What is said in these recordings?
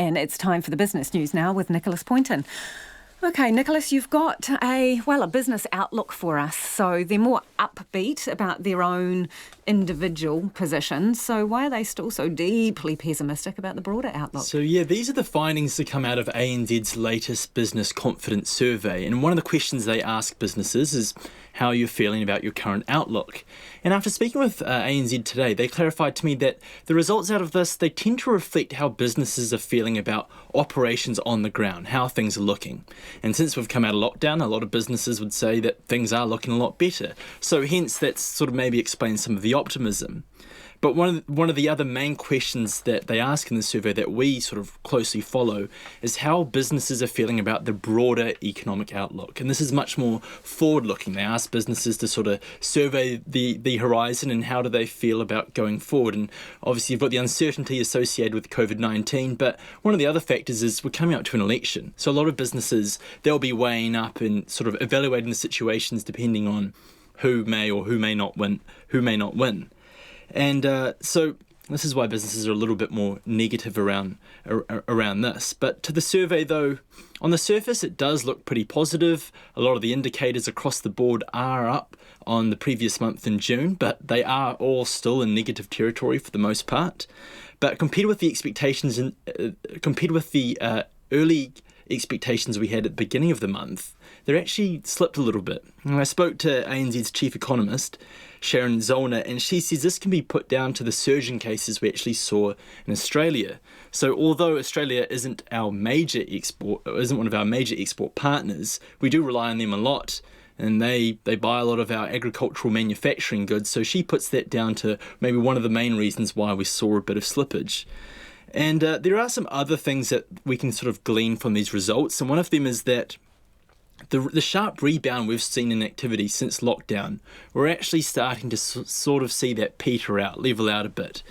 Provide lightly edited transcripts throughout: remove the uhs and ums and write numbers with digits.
And it's time for the business news now with Nicholas Poynton. Okay, Nicholas, you've got a business outlook for us. So they're more upbeat about their own individual positions. So why are they still so deeply pessimistic about the broader outlook? So these are the findings that come out of ANZ's latest business confidence survey. And one of the questions they ask businesses is how you're feeling about your current outlook. And after speaking with ANZ today, they clarified to me that the results out of this, they tend to reflect how businesses are feeling about operations on the ground, how things are looking. And since we've come out of lockdown, a lot of businesses would say that things are looking a lot better. So hence that's sort of maybe explains some of the optimism. But one of the other main questions that they ask in the survey that we sort of closely follow is how businesses are feeling about the broader economic outlook. And this is much more forward-looking. They ask businesses to sort of survey the horizon and how do they feel about going forward. And obviously you've got the uncertainty associated with COVID-19, but one of the other factors is we're coming up to an election. So a lot of businesses, they'll be weighing up and sort of evaluating the situations depending on who may or who may not win. And so this is why businesses are a little bit more negative around this. But to the survey, though, on the surface, it does look pretty positive. A lot of the indicators across the board are up on the previous month in June, but they are all still in negative territory for the most part. But compared with the expectations and compared with the early expectations we had at the beginning of the month, they're actually slipped a little bit. And I spoke to ANZ's chief economist, Sharon Zollner, and she says this can be put down to the surge in cases we actually saw in Australia. So although Australia isn't one of our major export partners, we do rely on them a lot. And they buy a lot of our agricultural manufacturing goods. So she puts that down to maybe one of the main reasons why we saw a bit of slippage. And there are some other things that we can sort of glean from these results. And one of them is that the sharp rebound we've seen in activity since lockdown, we're actually starting to sort of see that peter out, level out a bit.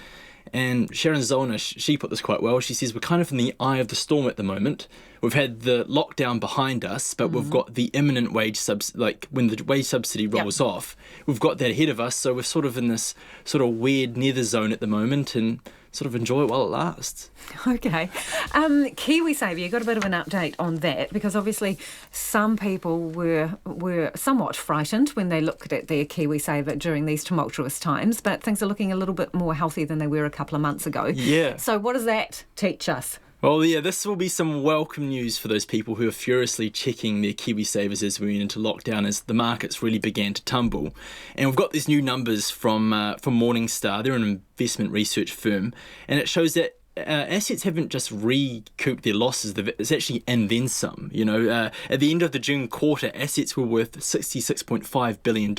And Sharon Zollner, she put this quite well. She says we're kind of in the eye of the storm at the moment. We've had the lockdown behind us, but we've got the imminent wage subsidy, like when the wage subsidy rolls off, we've got that ahead of us. So we're sort of in this sort of weird nether zone at the moment and sort of enjoy it while it lasts. Okay. KiwiSaver, you got a bit of an update on that because obviously some people were somewhat frightened when they looked at their KiwiSaver during these tumultuous times, but things are looking a little bit more healthy than they were a couple of months ago. Yeah. So what does that teach us? Well, yeah, this will be some welcome news for those people who are furiously checking their KiwiSavers as we went into lockdown as the markets really began to tumble. And we've got these new numbers from Morningstar. They're an investment research firm, and it shows that assets haven't just recouped their losses, it's actually and then some. You know, at the end of the June quarter, assets were worth $66.5 billion,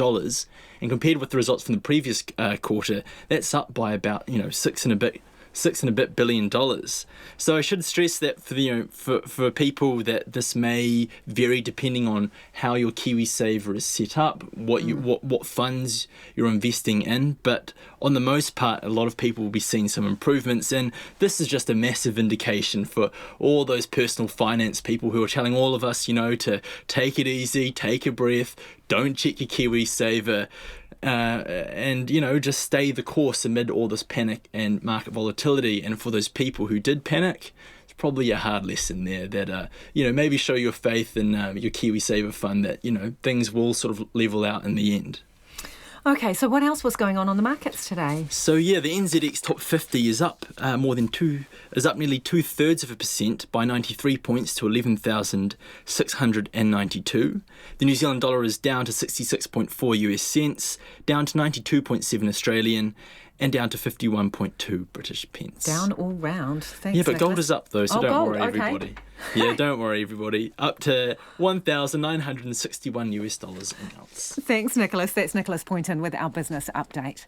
and compared with the results from the previous quarter, that's up by about $6 and a bit billion. So I should stress that for people that this may vary depending on how your KiwiSaver is set up, what funds you're investing in. But on the most part, a lot of people will be seeing some improvements, and this is just a massive indication for all those personal finance people who are telling all of us, to take it easy, take a breath, don't check your KiwiSaver. And just stay the course amid all this panic and market volatility. And for those people who did panic, it's probably a hard lesson there that maybe show your faith in your KiwiSaver fund that things will sort of level out in the end. Okay, so what else was going on the markets today? So yeah, the NZX Top 50 is up nearly 0.2% by 93 points to 11,692. The New Zealand dollar is down to 66.4 US cents, down to 92.7 Australian, and down to 51.2 British pence. Down all round. Thanks, yeah, but Nicholas. gold is up though, so don't worry, okay. everybody. Yeah, don't worry, everybody. Up to $1,961 US an ounce. Thanks, Nicholas. That's Nicholas Poynton with our business update.